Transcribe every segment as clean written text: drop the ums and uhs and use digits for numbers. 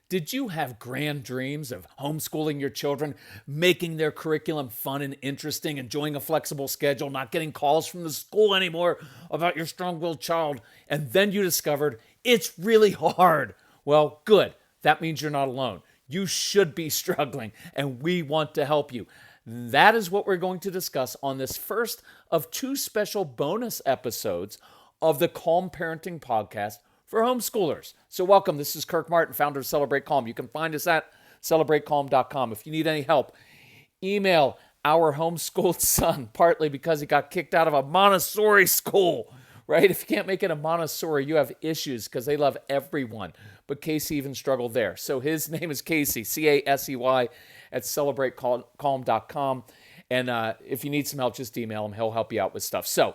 Did you have grand dreams of homeschooling your children, making their curriculum fun and interesting, enjoying a flexible schedule, not getting calls from the school anymore about your strong-willed child, and then you discovered it's really hard? Well, good. That means you're not alone. You should be struggling, and we want to help you. That is what we're going to discuss on this first of two special bonus episodes of the Calm Parenting Podcast for homeschoolers. So welcome. This is Kirk Martin, founder of Celebrate Calm. You can find us at celebratecalm.com. If you need any help, email our homeschooled son, partly because he got kicked out of a Montessori school, right? If you can't make it a Montessori, you have issues because they love everyone. But Casey even struggled there. So his name is Casey, Casey, at celebratecalm.com. And if you need some help, just email him. He'll help you out with stuff. So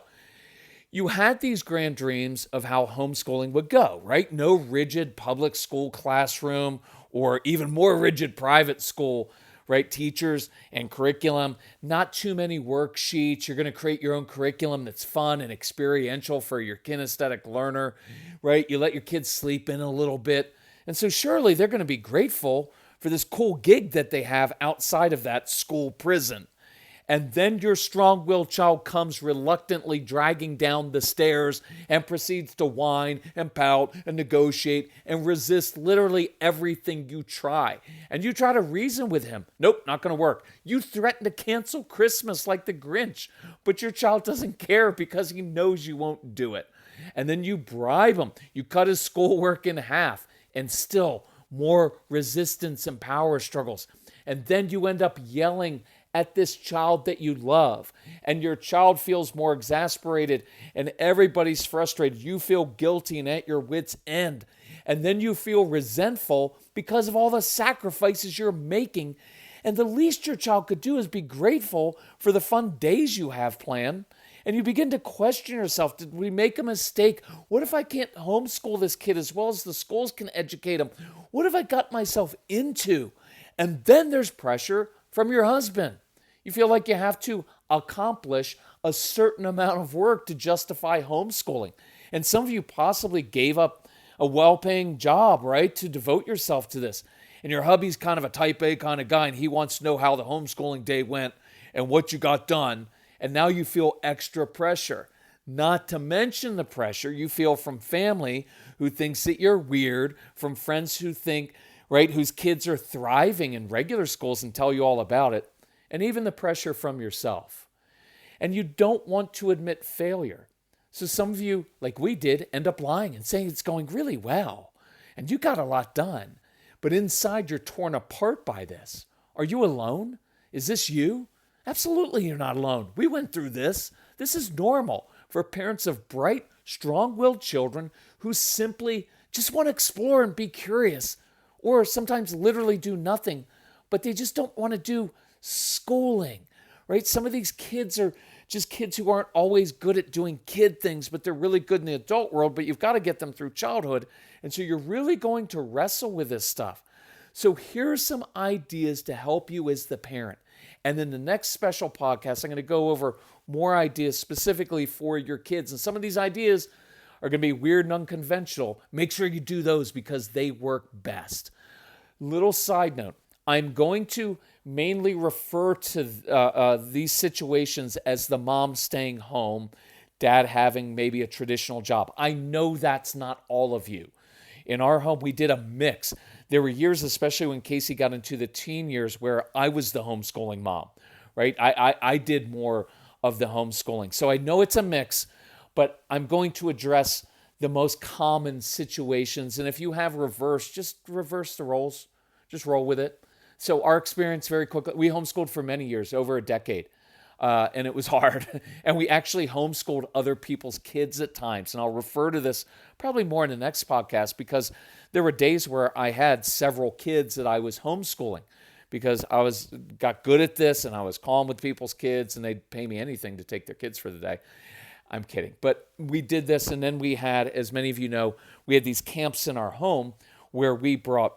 you had these grand dreams of how homeschooling would go, right? No rigid public school classroom or even more rigid private school, right? Teachers and curriculum, not too many worksheets. You're going to create your own curriculum that's fun and experiential for your kinesthetic learner, right? You let your kids sleep in a little bit. And so surely they're going to be grateful for this cool gig that they have outside of that school prison. And then your strong-willed child comes reluctantly dragging down the stairs and proceeds to whine and pout and negotiate and resist literally everything you try. And you try to reason with him. Nope, not going to work. You threaten to cancel Christmas like the Grinch, but your child doesn't care because he knows you won't do it. And then you bribe him. You cut his schoolwork in half, and still more resistance and power struggles. And then you end up yelling at this child that you love, and your child feels more exasperated, and everybody's frustrated. You feel guilty and at your wit's end, and then you feel resentful because of all the sacrifices you're making, and the least your child could do is be grateful for the fun days you have planned. And you begin to question yourself, did we make a mistake? What if I can't homeschool this kid as well as the schools can educate him? What have I got myself into? And then there's pressure from your husband. You feel like you have to accomplish a certain amount of work to justify homeschooling. And some of you possibly gave up a well-paying job, right, to devote yourself to this. And your hubby's kind of a type A kind of guy, and he wants to know how the homeschooling day went and what you got done. And now you feel extra pressure. Not to mention the pressure you feel from family who thinks that you're weird, from friends who think, right, whose kids are thriving in regular schools and tell you all about it. And even the pressure from yourself. And you don't want to admit failure. So some of you, like we did, end up lying and saying it's going really well. And you got a lot done. But inside you're torn apart by this. Are you alone? Is this you? Absolutely you're not alone. We went through this. This is normal for parents of bright, strong-willed children who simply just want to explore and be curious. Or sometimes literally do nothing. But they just don't want to do schooling, right? Some of these kids are just kids who aren't always good at doing kid things, but they're really good in the adult world, but you've got to get them through childhood. And so you're really going to wrestle with this stuff. So here are some ideas to help you as the parent. And then the next special podcast, I'm going to go over more ideas specifically for your kids. And some of these ideas are going to be weird and unconventional. Make sure you do those because they work best. Little side note, I'm going to mainly refer to these situations as the mom staying home, dad having maybe a traditional job. I know that's not all of you. In our home, we did a mix. There were years, especially when Casey got into the teen years, where I was the homeschooling mom, right? I did more of the homeschooling. So I know it's a mix, but I'm going to address the most common situations. And if you have reverse, just reverse the roles. Just roll with it. So our experience very quickly, we homeschooled for many years, over a decade, and it was hard. And we actually homeschooled other people's kids at times. And I'll refer to this probably more in the next podcast because there were days where I had several kids that I was homeschooling because I got good at this and I was calm with people's kids and they'd pay me anything to take their kids for the day. I'm kidding. But we did this, and then we had, as many of you know, we had these camps in our home where we brought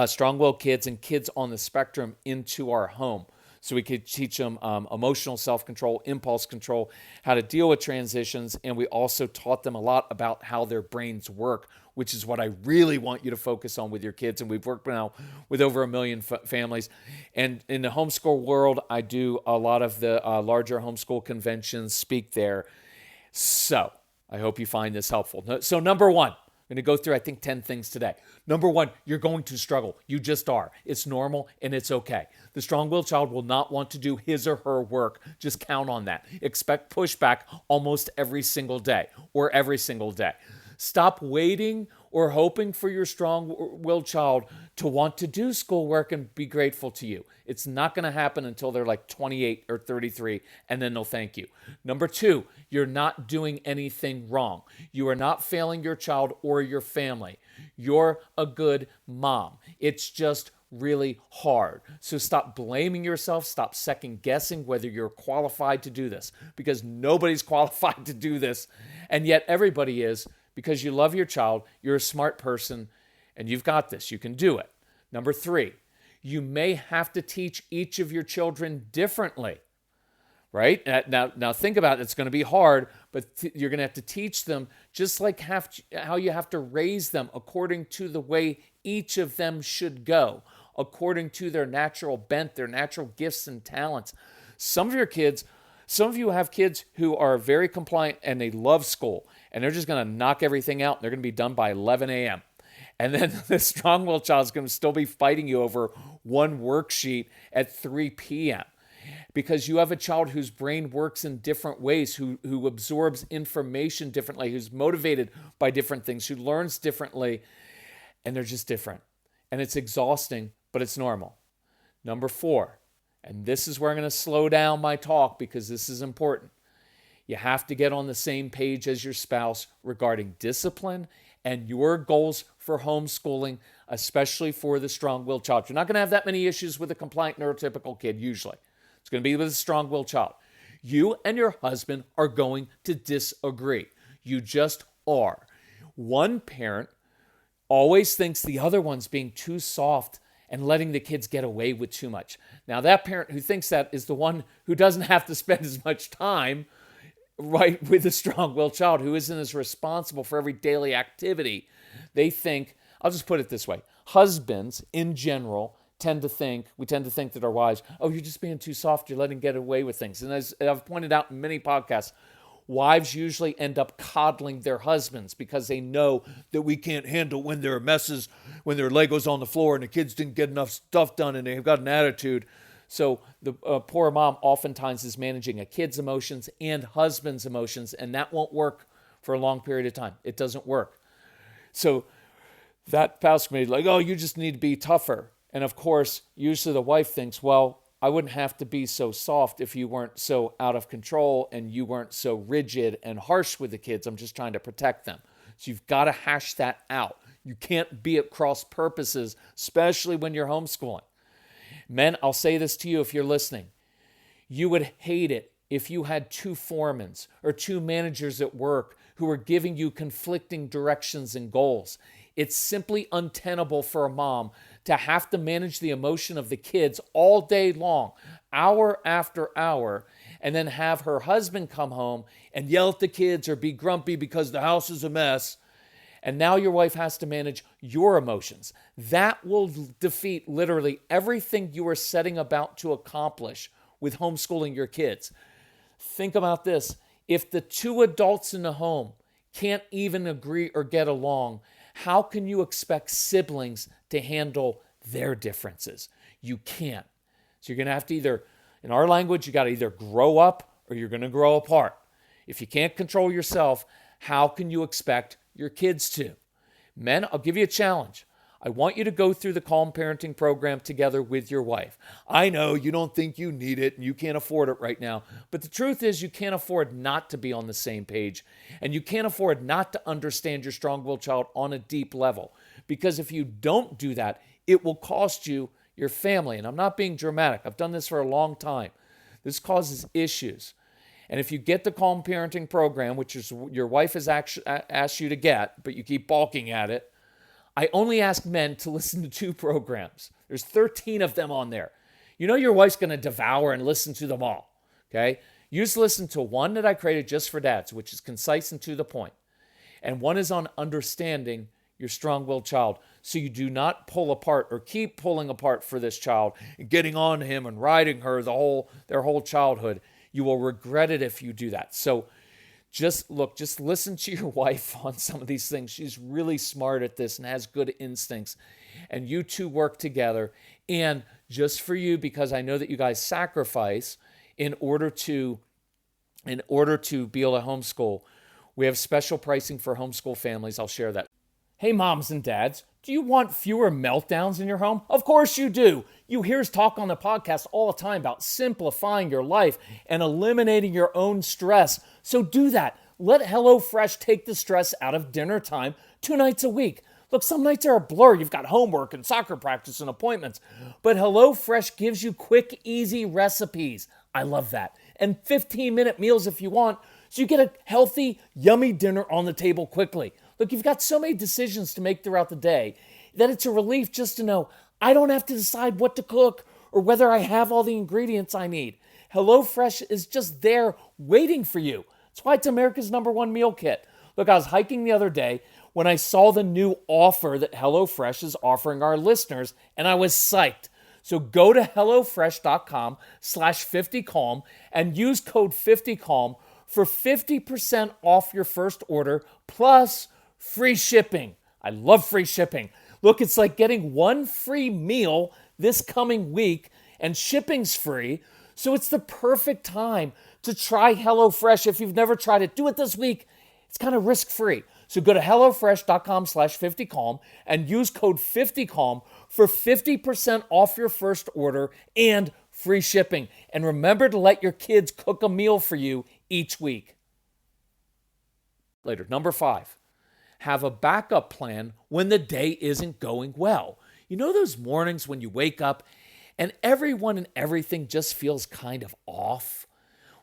strong-willed kids and kids on the spectrum into our home. So we could teach them emotional self-control, impulse control, how to deal with transitions. And we also taught them a lot about how their brains work, which is what I really want you to focus on with your kids. And we've worked now with over 1 million families. And in the homeschool world, I do a lot of the larger homeschool conventions, speak there. So I hope you find this helpful. So number one, I'm going to go through, I think, 10 things today. Number one, you're going to struggle. You just are. It's normal and it's okay. The strong-willed child will not want to do his or her work. Just count on that. Expect pushback almost every single day or every single day. Stop waiting or hoping for your strong-willed child to want to do schoolwork and be grateful to you. It's not going to happen until they're like 28 or 33, and then they'll thank you. Number two, you're not doing anything wrong. You are not failing your child or your family. You're a good mom. It's just really hard. So stop blaming yourself. Stop second guessing whether you're qualified to do this, because nobody's qualified to do this, and yet everybody is. Because you love your child, you're a smart person, and you've got this. You can do it. Number three, you may have to teach each of your children differently, right? Now think about it. It's going to be hard, but you're going to have to teach them just like how you have to raise them according to the way each of them should go, according to their natural bent, their natural gifts and talents. Some of you have kids who are very compliant and they love school, and they're just going to knock everything out, and they're going to be done by 11 a.m. And then the strong-willed child is going to still be fighting you over one worksheet at 3 p.m. because you have a child whose brain works in different ways, who absorbs information differently, who's motivated by different things, who learns differently, and they're just different. And it's exhausting, but it's normal. Number four, and this is where I'm going to slow down my talk because this is important. You have to get on the same page as your spouse regarding discipline and your goals for homeschooling, especially for the strong-willed child. You're not going to have that many issues with a compliant neurotypical kid usually. It's going to be with a strong-willed child. You and your husband are going to disagree. You just are. One parent always thinks the other one's being too soft and letting the kids get away with too much. Now, that parent who thinks that is the one who doesn't have to spend as much time, right, with a strong-willed child, who isn't as responsible for every daily activity. They think, I'll just put it this way, husbands in general tend to think that our wives, oh, you're just being too soft, you're letting get away with things. And as I've pointed out in many podcasts, wives usually end up coddling their husbands because they know that we can't handle when there are messes, when there are Legos on the floor and the kids didn't get enough stuff done and they've got an attitude. So the poor mom oftentimes is managing a kid's emotions and husband's emotions, and that won't work for a long period of time. It doesn't work. So that spouse may be like, oh, you just need to be tougher. And of course, usually the wife thinks, well, I wouldn't have to be so soft if you weren't so out of control and you weren't so rigid and harsh with the kids. I'm just trying to protect them. So you've got to hash that out. You can't be at cross purposes, especially when you're homeschooling. Men, I'll say this to you if you're listening. You would hate it if you had two foremans or two managers at work who were giving you conflicting directions and goals. It's simply untenable for a mom to have to manage the emotion of the kids all day long, hour after hour, and then have her husband come home and yell at the kids or be grumpy because the house is a mess. And now your wife has to manage your emotions. That will defeat literally everything you are setting about to accomplish with homeschooling your kids. Think about this. If the two adults in the home can't even agree or get along, how can you expect siblings to handle their differences? You can't. So you're going to have to either, in our language, you got to either grow up or you're going to grow apart. If you can't control yourself, how can you expect your kids to? Men, I'll give you a challenge. I want you to go through the Calm Parenting program together with your wife. I know you don't think you need it and you can't afford it right now, but the truth is you can't afford not to be on the same page, and you can't afford not to understand your strong-willed child on a deep level, because if you don't do that, it will cost you your family. And I'm not being dramatic. I've done this for a long time. This causes issues. And if you get the Calm Parenting program, which is your wife has asked you to get, but you keep balking at it, I only ask men to listen to 2 programs. There's 13 of them on there. You know your wife's going to devour and listen to them all, okay? You just listen to one that I created just for dads, which is concise and to the point. And one is on understanding your strong-willed child, so you do not pull apart or keep pulling apart for this child, getting on him and riding her their whole childhood. You will regret it if you do that. So just listen to your wife on some of these things. She's really smart at this and has good instincts. And you two work together. And just for you, because I know that you guys sacrifice in order to be able to homeschool, we have special pricing for homeschool families. I'll share that. Hey, moms and dads, do you want fewer meltdowns in your home? Of course you do. You hear us talk on the podcast all the time about simplifying your life and eliminating your own stress. So do that. Let HelloFresh take the stress out of dinner time 2 nights a week. Look, some nights are a blur. You've got homework and soccer practice and appointments. But HelloFresh gives you quick, easy recipes. I love that. And 15-minute meals if you want. So you get a healthy, yummy dinner on the table quickly. Look, you've got so many decisions to make throughout the day that it's a relief just to know I don't have to decide what to cook or whether I have all the ingredients I need. HelloFresh is just there waiting for you. That's why it's America's #1 meal kit. Look, I was hiking the other day when I saw the new offer that HelloFresh is offering our listeners, and I was psyched. So go to HelloFresh.com/50calm and use code 50calm for 50% off your first order plus free shipping. I love free shipping. Look, it's like getting 1 free meal this coming week, and shipping's free. So it's the perfect time to try HelloFresh. If you've never tried it, do it this week. It's kind of risk-free. So go to HelloFresh.com/50calm and use code 50calm for 50% off your first order and free shipping. And remember to let your kids cook a meal for you each week. Later. Number 5, have a backup plan when the day isn't going well. You know those mornings when you wake up and everyone and everything just feels kind of off?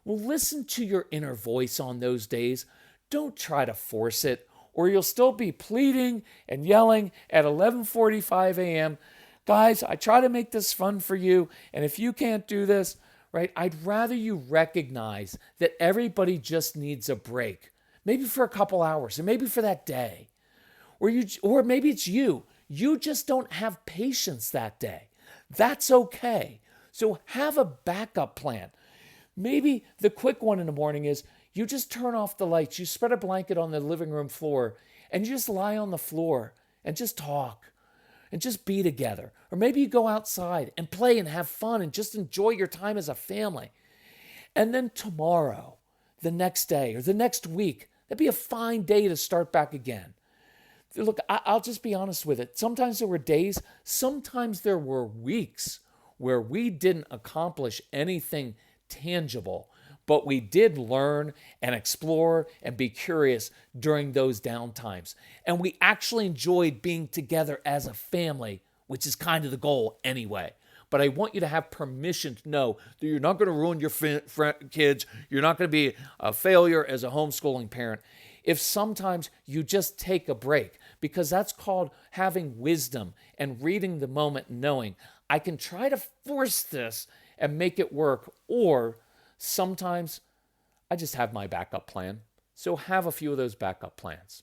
Well, listen to your inner voice on those days. Don't try to force it, or you'll still be pleading and yelling at 11:45 a.m. Guys, I try to make this fun for you, and if you can't do this, right, I'd rather you recognize that everybody just needs a break. Maybe for a couple hours, or maybe for that day. Or maybe it's you. You just don't have patience that day. That's okay. So have a backup plan. Maybe the quick one in the morning is you just turn off the lights, you spread a blanket on the living room floor, and you just lie on the floor and just talk and just be together. Or maybe you go outside and play and have fun and just enjoy your time as a family. And then tomorrow, the next day, or the next week, that'd be a fine day to start back again. Look, I'll just be honest with it. Sometimes there were days, sometimes there were weeks where we didn't accomplish anything tangible, but we did learn and explore and be curious during those downtimes. And we actually enjoyed being together as a family, which is kind of the goal anyway. But I want you to have permission to know that you're not going to ruin your kids. You're not going to be a failure as a homeschooling parent if sometimes you just take a break, because that's called having wisdom and reading the moment and knowing I can try to force this and make it work, or sometimes I just have my backup plan. So have a few of those backup plans.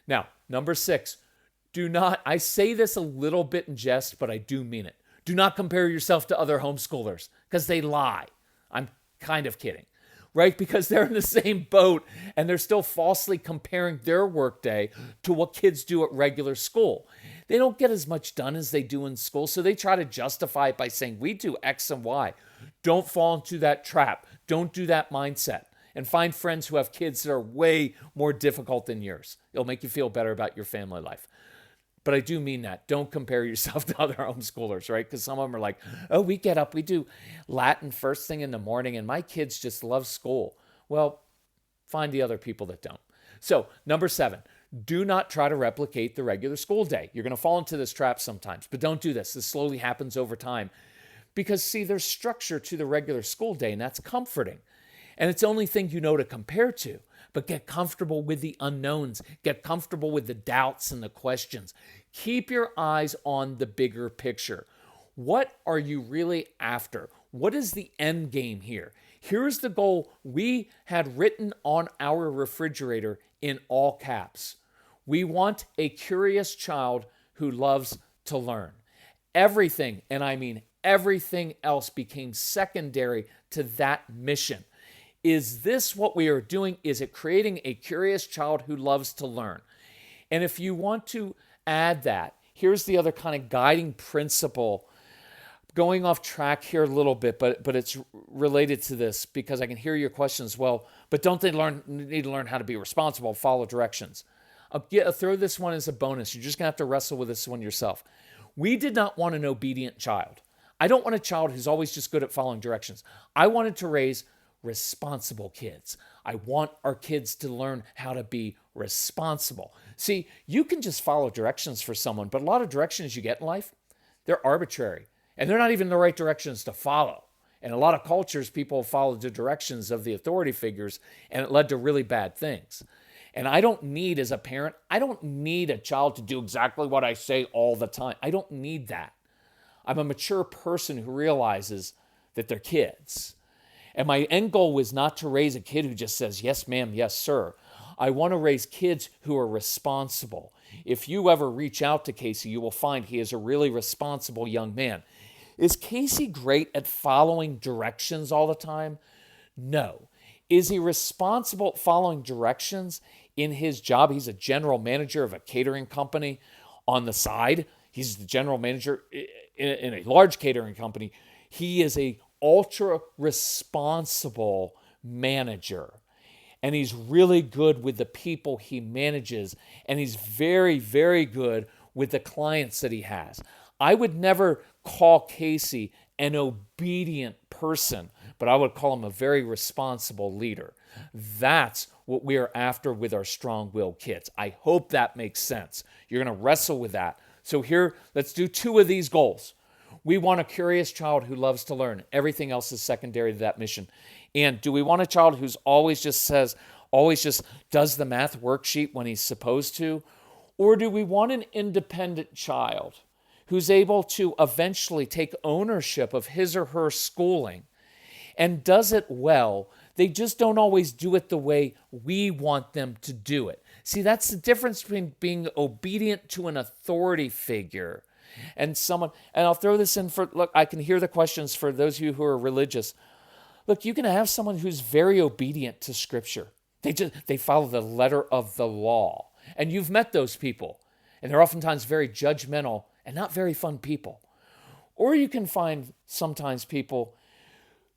Now, number 6, I say this a little bit in jest, but I do mean it. Do not compare yourself to other homeschoolers, because they lie. I'm kind of kidding, right? Because they're in the same boat and they're still falsely comparing their workday to what kids do at regular school. They don't get as much done as they do in school, so they try to justify it by saying, we do X and Y. Don't fall into that trap. Don't do that mindset. And find friends who have kids that are way more difficult than yours. It'll make you feel better about your family life. But I do mean that. Don't compare yourself to other homeschoolers, right? Because some of them are like, oh, we get up, we do Latin first thing in the morning, and my kids just love school. Well, find the other people that don't. So, number 7, do not try to replicate the regular school day. You're going to fall into this trap sometimes, but don't do this. This slowly happens over time. Because, see, there's structure to the regular school day, and that's comforting. And it's the only thing you know to compare to. But get comfortable with the unknowns. Get comfortable with the doubts and the questions. Keep your eyes on the bigger picture. What are you really after? What is the end game here? Here's the goal we had written on our refrigerator in all caps. We want a curious child who loves to learn. Everything, and I mean everything else, became secondary to that mission. Is this what we are doing? Is it creating a curious child who loves to learn? And if you want to add that, here's the other kind of guiding principle. Going off track here a little bit, but it's related to this because I can hear your questions. Well, but don't they need to learn how to be responsible, follow directions? I'll throw this one as a bonus. You're just going to have to wrestle with this one yourself. We did not want an obedient child. I don't want a child who's always just good at following directions. I wanted to raise responsible kids. I want our kids to learn how to be responsible. See, you can just follow directions for someone, but a lot of directions you get in life, they're arbitrary. And they're not even the right directions to follow. In a lot of cultures, people followed the directions of the authority figures, and it led to really bad things. And I don't need, as a parent, I don't need a child to do exactly what I say all the time. I don't need that. I'm a mature person who realizes that they're kids. And my end goal was not to raise a kid who just says, yes, ma'am, yes, sir. I want to raise kids who are responsible. If you ever reach out to Casey, you will find he is a really responsible young man. Is Casey great at following directions all the time? No. Is he responsible at following directions in his job? He's a general manager of a catering company on the side. He's the general manager in a large catering company. He is a ultra responsible manager. And he's really good with the people he manages. And he's very, very good with the clients that he has. I would never call Casey an obedient person, but I would call him a very responsible leader. That's what we are after with our strong-willed kids. I hope that makes sense. You're going to wrestle with that. So here, let's do 2 of these goals. We want a curious child who loves to learn. Everything else is secondary to that mission. And do we want a child who's always just does the math worksheet when he's supposed to? Or do we want an independent child who's able to eventually take ownership of his or her schooling and does it well? They just don't always do it the way we want them to do it. See, that's the difference between being obedient to an authority figure and someone, and I'll throw this in for, look, I can hear the questions for those of you who are religious. Look, you can have someone who's very obedient to Scripture. They follow the letter of the law. And you've met those people. And they're oftentimes very judgmental and not very fun people. Or you can find sometimes people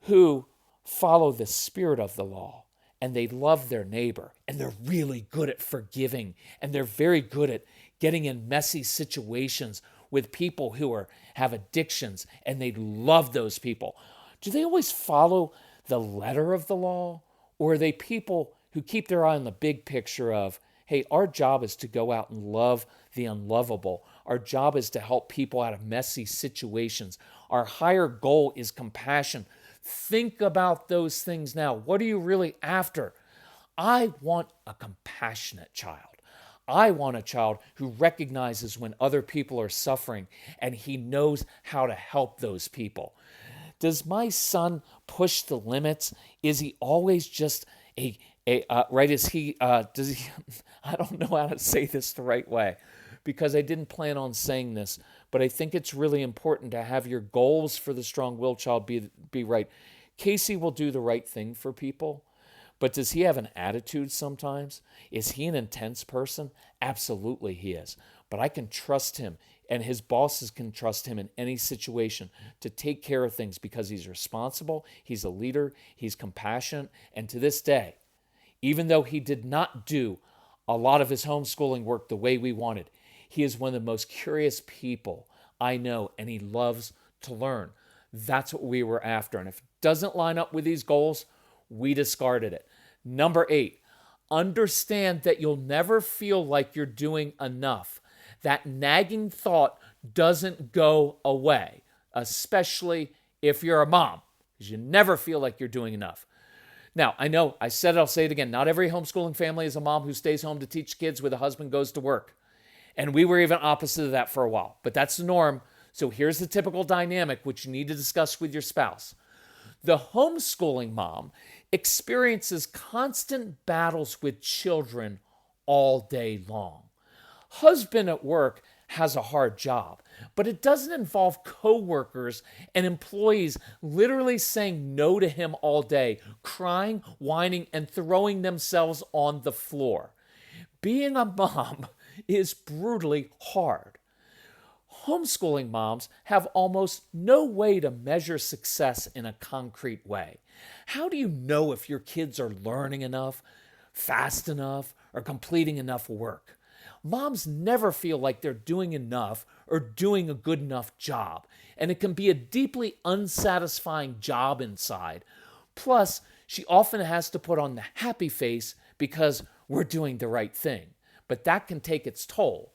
who follow the spirit of the law and they love their neighbor and they're really good at forgiving and they're very good at getting in messy situations with people who have addictions and they love those people. Do they always follow the letter of the law, or are they people who keep their eye on the big picture of, hey, our job is to go out and love the unlovable. Our job is to help people out of messy situations. Our higher goal is compassion. Think about those things now. What are you really after? I want a compassionate child. I want a child who recognizes when other people are suffering and he knows how to help those people. Does my son push the limits? Is he always just does he, I don't know how to say this the right way because I didn't plan on saying this, but I think it's really important to have your goals for the strong-willed child be right. Casey will do the right thing for people, but does he have an attitude sometimes? Is he an intense person? Absolutely he is. But I can trust him, and his bosses can trust him in any situation to take care of things because he's responsible, he's a leader, he's compassionate, and to this day, even though he did not do a lot of his homeschooling work the way we wanted, he is one of the most curious people I know, and he loves to learn. That's what we were after. And if it doesn't line up with these goals, we discarded it. Number 8, understand that you'll never feel like you're doing enough. That nagging thought doesn't go away, especially if you're a mom, because you never feel like you're doing enough. Now, I know I said it, I'll say it again. Not every homeschooling family is a mom who stays home to teach kids where the husband goes to work. And we were even opposite of that for a while. But that's the norm. So here's the typical dynamic which you need to discuss with your spouse. The homeschooling mom experiences constant battles with children all day long. Husband at work has a hard job, but it doesn't involve coworkers and employees literally saying no to him all day, crying, whining, and throwing themselves on the floor. Being a mom is brutally hard. Homeschooling moms have almost no way to measure success in a concrete way. How do you know if your kids are learning enough, fast enough, or completing enough work? Moms never feel like they're doing enough or doing a good enough job, and it can be a deeply unsatisfying job inside. Plus, she often has to put on the happy face because we're doing the right thing, but that can take its toll.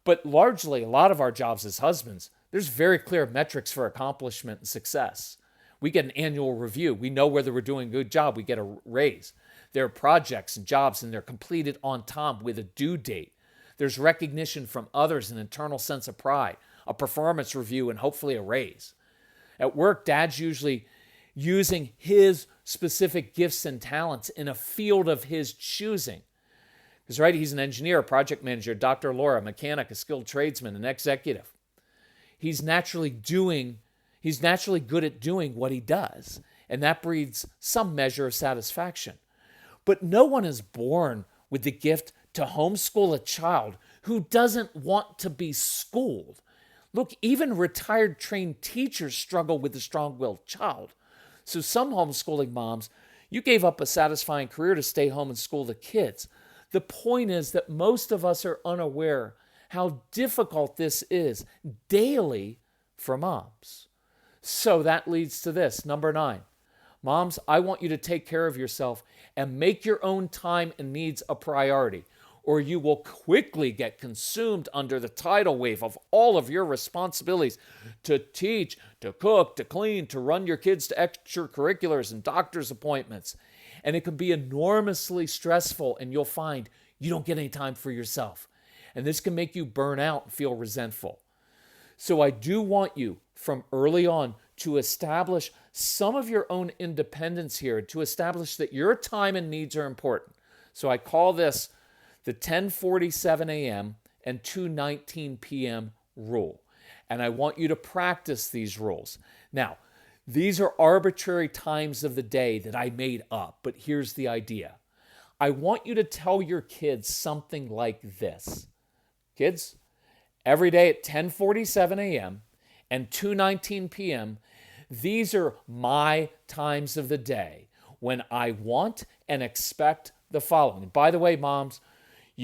But largely, a lot of our jobs as husbands, there's very clear metrics for accomplishment and success. We get an annual review. We know whether we're doing a good job. We get a raise. There are projects and jobs, and they're completed on time with a due date. There's recognition from others, an internal sense of pride, a performance review, and hopefully a raise. At work, Dad's usually using his specific gifts and talents in a field of his choosing. Because, right, he's an engineer, a project manager, Dr. Laura, a mechanic, a skilled tradesman, an executive. He's naturally good at doing what he does, and that breeds some measure of satisfaction. But no one is born with the gift to homeschool a child who doesn't want to be schooled. Look, even retired trained teachers struggle with a strong-willed child. So some homeschooling moms, you gave up a satisfying career to stay home and school the kids. The point is that most of us are unaware how difficult this is daily for moms. So that leads to this, number 9. Moms, I want you to take care of yourself and make your own time and needs a priority, or you will quickly get consumed under the tidal wave of all of your responsibilities to teach, to cook, to clean, to run your kids to extracurriculars and doctor's appointments. And it can be enormously stressful, and you'll find you don't get any time for yourself. And this can make you burn out and feel resentful. So I do want you from early on to establish some of your own independence here, to establish that your time and needs are important. So I call this the 10:47 a.m. and 2:19 p.m. rule. And I want you to practice these rules. Now, these are arbitrary times of the day that I made up, but here's the idea. I want you to tell your kids something like this. Kids, every day at 10:47 a.m. and 2:19 p.m., these are my times of the day when I want and expect the following. And by the way, moms,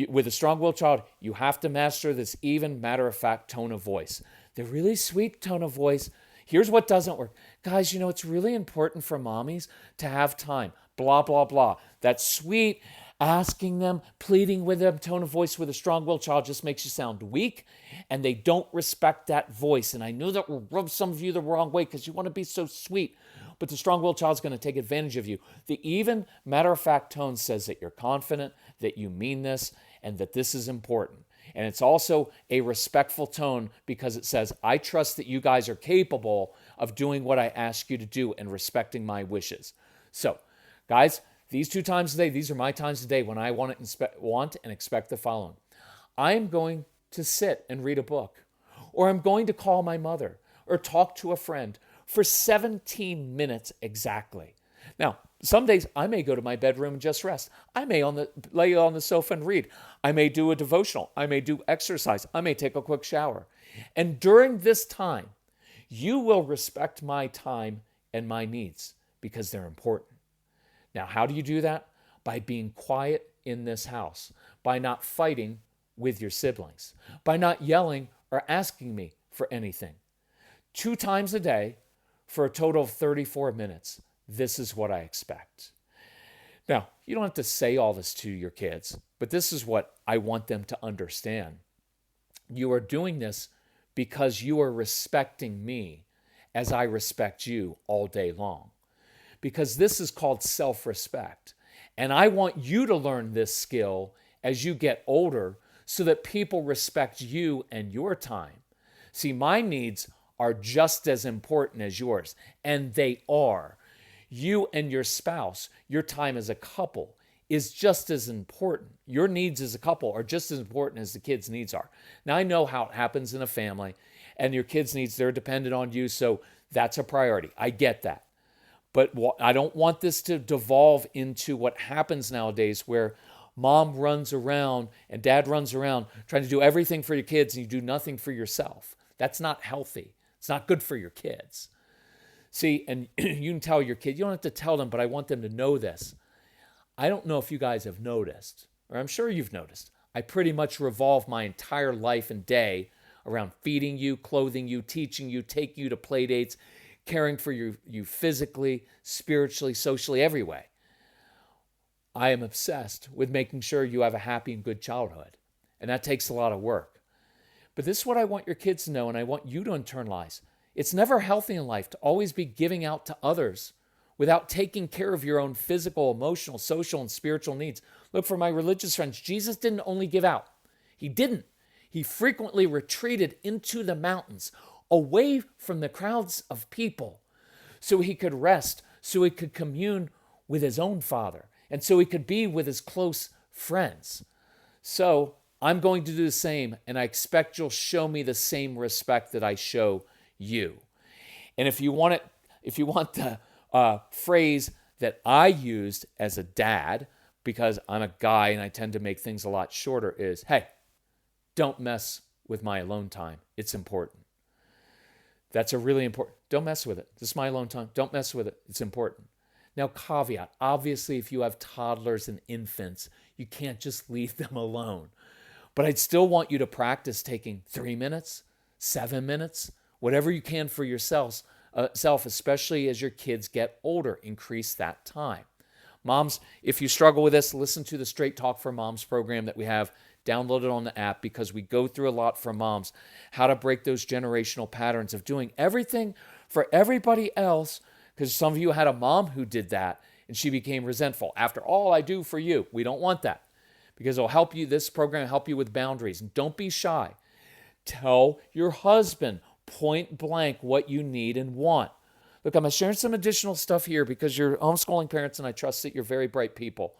with a strong-willed child, you have to master this even matter-of-fact tone of voice. The really sweet tone of voice. Here's what doesn't work. Guys, it's really important for mommies to have time. Blah, blah, blah. That sweet, asking them, pleading with them tone of voice with a strong-willed child just makes you sound weak, and they don't respect that voice. And I know that will rub some of you the wrong way because you want to be so sweet, but the strong-willed child's going to take advantage of you. The even, matter-of-fact tone says that you're confident, that you mean this, and that this is important. And it's also a respectful tone because it says, I trust that you guys are capable of doing what I ask you to do and respecting my wishes. So, guys, these 2 times a day, these are my times a day when I want and expect the following. I am going to sit and read a book, or I'm going to call my mother, or talk to a friend for 17 minutes exactly. Now, some days I may go to my bedroom and just rest. I may lay on the sofa and read. I may do a devotional. I may do exercise. I may take a quick shower. And during this time, you will respect my time and my needs because they're important. Now, how do you do that? By being quiet in this house, by not fighting with your siblings, by not yelling or asking me for anything. 2 times a day for a total of 34 minutes. This is what I expect. Now, you don't have to say all this to your kids, but this is what I want them to understand. You are doing this because you are respecting me as I respect you all day long. Because this is called self-respect. And I want you to learn this skill as you get older so that people respect you and your time. See, my needs are just as important as yours, and they are. You and your spouse, your time as a couple is just as important. Your needs as a couple are just as important as the kids' needs are. Now, I know how it happens in a family, and your kids' needs, they're dependent on you, so that's a priority. I get that. But I don't want this to devolve into what happens nowadays where mom runs around and dad runs around trying to do everything for your kids and you do nothing for yourself. That's not healthy. It's not good for your kids. See, and you can tell your kid, you don't have to tell them, but I want them to know this. I don't know if you guys have noticed, or I'm sure you've noticed, I pretty much revolve my entire life and day around feeding you, clothing you, teaching you, taking you to play dates, caring for you physically, spiritually, socially, every way. I am obsessed with making sure you have a happy and good childhood. And that takes a lot of work. But this is what I want your kids to know, and I want you to internalize. It's never healthy in life to always be giving out to others without taking care of your own physical, emotional, social, and spiritual needs. Look, for my religious friends, Jesus didn't only give out. He didn't. He frequently retreated into the mountains, away from the crowds of people, so he could rest, so he could commune with his own Father, and so he could be with his close friends. So I'm going to do the same, and I expect you'll show me the same respect that I show you. And if you want the phrase that I used as a dad, because I'm a guy and I tend to make things a lot shorter, is, hey, don't mess with my alone time. It's important. That's a really important. Don't mess with it. This is my alone time. Don't mess with it. It's important. Now, caveat. Obviously, if you have toddlers and infants, you can't just leave them alone. But I'd still want you to practice taking 3 minutes, 7 minutes, whatever you can for yourself, especially as your kids get older. Increase that time. Moms, if you struggle with this, listen to the Straight Talk for Moms program that we have. Download it on the app, because we go through a lot for moms, how to break those generational patterns of doing everything for everybody else, because some of you had a mom who did that and she became resentful. After all I do for you, we don't want that, because it'll help you. This program will help you with boundaries. And don't be shy. Tell your husband point blank what you need and want. Look, I'm sharing some additional stuff here because you're homeschooling parents and I trust that you're very bright people.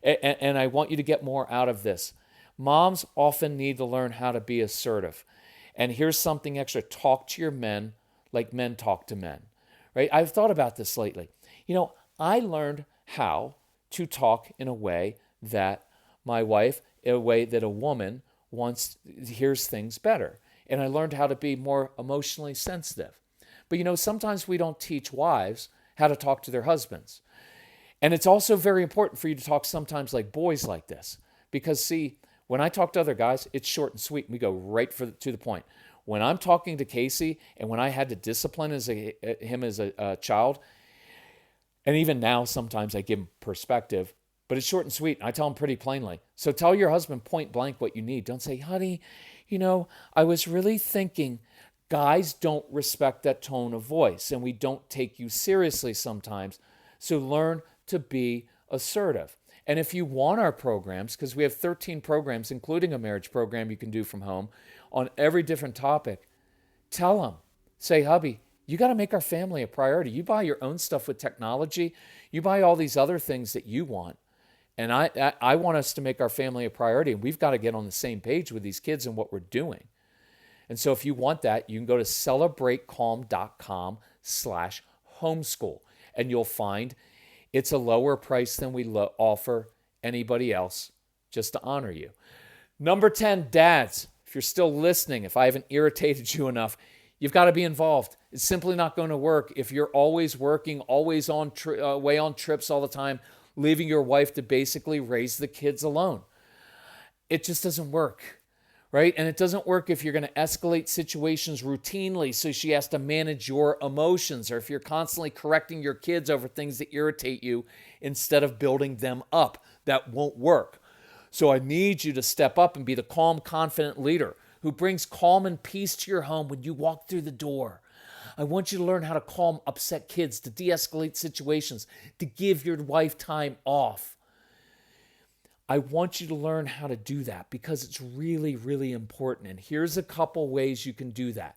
And I want you to get more out of this. Moms often need to learn how to be assertive. And here's something extra. Talk to your men like men talk to men, right? I've thought about this lately. I learned how to talk in a way that my wife, in a way that a woman hears things better. And I learned how to be more emotionally sensitive. But sometimes we don't teach wives how to talk to their husbands. And it's also very important for you to talk sometimes like boys like this. Because see, when I talk to other guys, it's short and sweet. And we go right to the point. When I'm talking to Casey, and when I had to discipline him as a child, and even now sometimes I give him perspective, but it's short and sweet. I tell him pretty plainly. So tell your husband point blank what you need. Don't say, honey, I was really thinking. Guys don't respect that tone of voice, and we don't take you seriously sometimes. So learn to be assertive. And if you want our programs, because we have 13 programs, including a marriage program you can do from home, on every different topic, tell them. Say, hubby, you got to make our family a priority. You buy your own stuff with technology. You buy all these other things that you want. And I want us to make our family a priority. And we've got to get on the same page with these kids and what we're doing. And so if you want that, you can go to celebratecalm.com/homeschool. And you'll find it's a lower price than we offer anybody else, just to honor you. Number 10, dads, if you're still listening, if I haven't irritated you enough, you've got to be involved. It's simply not going to work if you're always working, always away on trips all the time, leaving your wife to basically raise the kids alone. It just doesn't work. Right? And it doesn't work if you're going to escalate situations routinely so she has to manage your emotions, or if you're constantly correcting your kids over things that irritate you instead of building them up. That won't work. So I need you to step up and be the calm, confident leader who brings calm and peace to your home when you walk through the door. I want you to learn how to calm upset kids, to de-escalate situations, to give your wife time off. I want you to learn how to do that because it's really, really important. And here's a couple ways you can do that.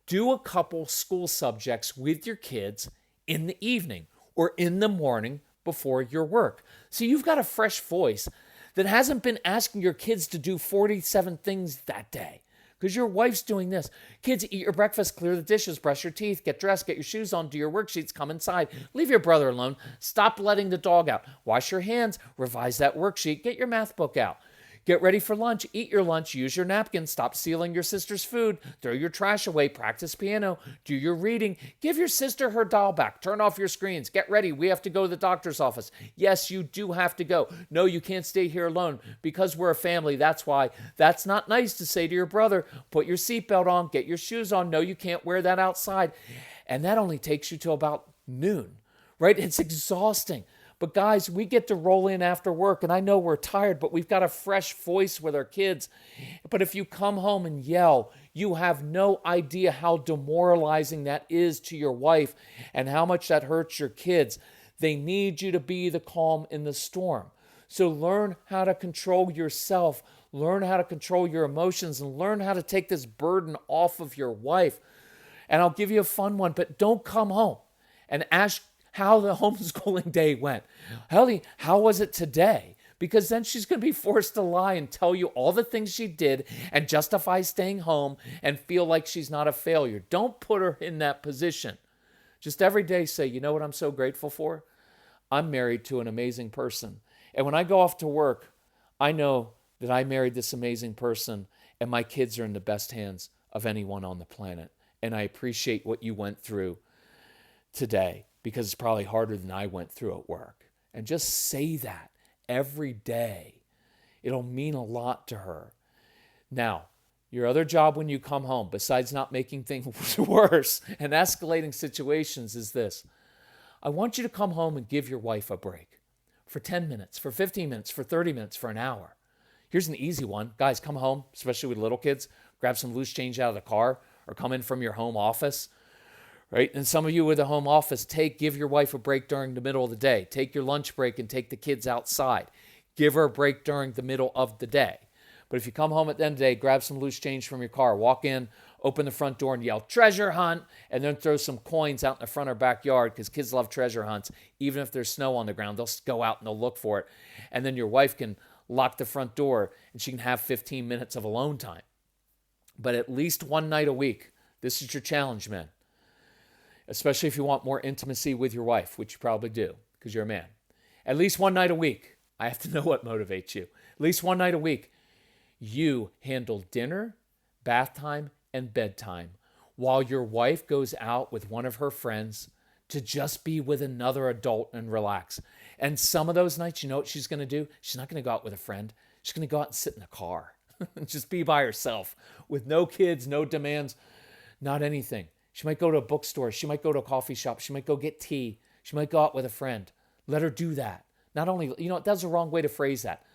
Do a couple school subjects with your kids in the evening or in the morning before your work. So you've got a fresh voice that hasn't been asking your kids to do 47 things that day because your wife's doing this. Kids, eat your breakfast, clear the dishes, brush your teeth, get dressed, get your shoes on, do your worksheets, come inside. Leave your brother alone. Stop letting the dog out. Wash your hands, revise that worksheet, get your math book out. Get ready for lunch, eat your lunch, use your napkin, stop stealing your sister's food, throw your trash away, practice piano, do your reading, give your sister her doll back, turn off your screens, get ready, we have to go to the doctor's office. Yes, you do have to go. No, you can't stay here alone because we're a family, that's why. That's not nice to say to your brother, put your seatbelt on, get your shoes on, no, you can't wear that outside. And that only takes you till about noon, right? It's exhausting. But guys, we get to roll in after work, and I know we're tired, but we've got a fresh voice with our kids. But if you come home and yell, you have no idea how demoralizing that is to your wife and how much that hurts your kids. They need you to be the calm in the storm. So learn how to control yourself, learn how to control your emotions, and learn how to take this burden off of your wife. And I'll give you a fun one, but don't come home and ask how the homeschooling day went. Helly, how was it today? Because then she's going to be forced to lie and tell you all the things she did and justify staying home and feel like she's not a failure. Don't put her in that position. Just every day say, you know what I'm so grateful for? I'm married to an amazing person. And when I go off to work, I know that I married this amazing person and my kids are in the best hands of anyone on the planet. And I appreciate what you went through today, because it's probably harder than I went through at work. And just say that every day. It'll mean a lot to her. Now, your other job when you come home, besides not making things worse and escalating situations, is this. I want you to come home and give your wife a break for 10 minutes, for 15 minutes, for 30 minutes, for an hour. Here's an easy one. Guys, come home, especially with little kids, grab some loose change out of the car or come in from your home office. Right? And some of you with a home office, give your wife a break during the middle of the day. Take your lunch break and take the kids outside. Give her a break during the middle of the day. But if you come home at the end of the day, grab some loose change from your car, walk in, open the front door and yell, treasure hunt, and then throw some coins out in the front or backyard because kids love treasure hunts. Even if there's snow on the ground, they'll go out and they'll look for it. And then your wife can lock the front door and she can have 15 minutes of alone time. But at least one night a week, this is your challenge, men. Especially if you want more intimacy with your wife, which you probably do because you're a man. At least one night a week. I have to know what motivates you. At least one night a week, you handle dinner, bath time, and bedtime while your wife goes out with one of her friends to just be with another adult and relax. And some of those nights, you know what she's going to do? She's not going to go out with a friend. She's going to go out and sit in a car and just be by herself with no kids, no demands, not anything. She might go to a bookstore. She might go to a coffee shop. She might go get tea. She might go out with a friend. Let her do that. Not only, that's the wrong way to phrase that.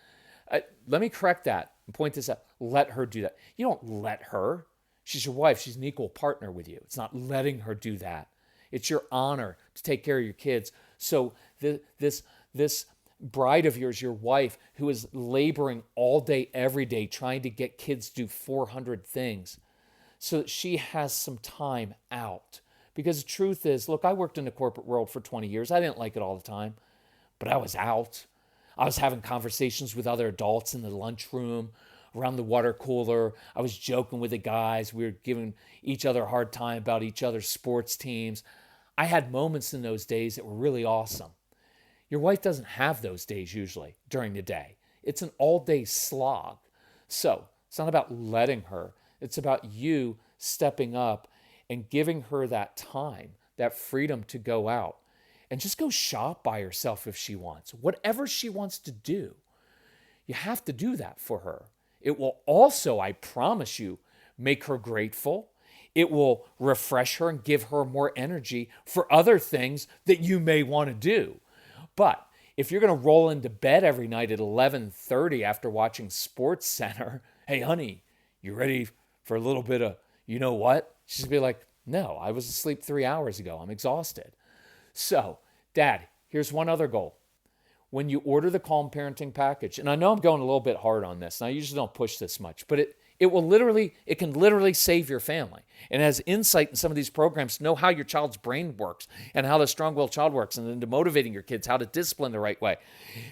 Let me correct that and point this out. Let her do that. You don't let her. She's your wife. She's an equal partner with you. It's not letting her do that. It's your honor to take care of your kids. So this bride of yours, your wife, who is laboring all day, every day, trying to get kids to do 400 things, so that she has some time out. Because the truth is, look, I worked in the corporate world for 20 years. I didn't like it all the time, but I was out. I was having conversations with other adults in the lunchroom, around the water cooler. I was joking with the guys. We were giving each other a hard time about each other's sports teams. I had moments in those days that were really awesome. Your wife doesn't have those days usually during the day. It's an all-day slog. So it's not about letting her. It's about you stepping up and giving her that time, that freedom to go out and just go shop by herself if she wants. Whatever she wants to do, you have to do that for her. It will also, I promise you, make her grateful. It will refresh her and give her more energy for other things that you may want to do. But if you're going to roll into bed every night at 11:30 after watching Sports Center, hey, honey, you ready for a little bit of, you know what? She's going to be like, no, I was asleep 3 hours ago. I'm exhausted. So, Dad, here's one other goal. when you order the Calm Parenting package, and I know I'm going a little bit hard on this, and I usually don't push this much, but it can literally save your family. And has insight in some of these programs to know how your child's brain works and how the strong-willed child works, and into motivating your kids, how to discipline the right way,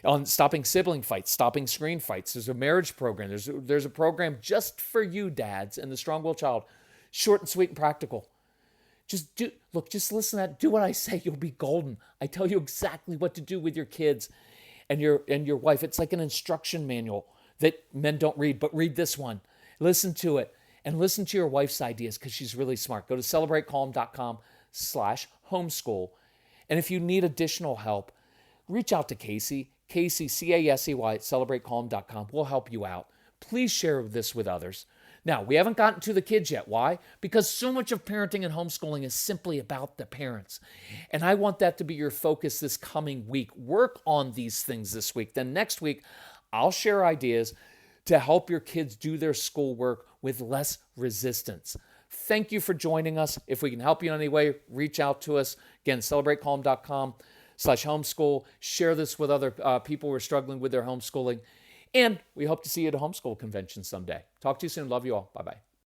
on stopping sibling fights, stopping screen fights. There's a marriage program. There's a program just for you dads and the strong-willed child, short and sweet and practical. Just listen to that. Do what I say. You'll be golden. I tell you exactly what to do with your kids and your wife. It's like an instruction manual that men don't read, but read this one. Listen to it and listen to your wife's ideas because she's really smart. Go to celebratecalm.com/homeschool. And if you need additional help, reach out to Casey, Casey, at celebratecalm.com. We'll help you out. Please share this with others. Now, we haven't gotten to the kids yet. Why? Because so much of parenting and homeschooling is simply about the parents. And I want that to be your focus this coming week. Work on these things this week. Then next week, I'll share ideas to help your kids do their schoolwork with less resistance. Thank you for joining us. If we can help you in any way, reach out to us. Again, celebratecalm.com/homeschool. Share this with other people who are struggling with their homeschooling. And we hope to see you at a homeschool convention someday. Talk to you soon. Love you all. Bye-bye.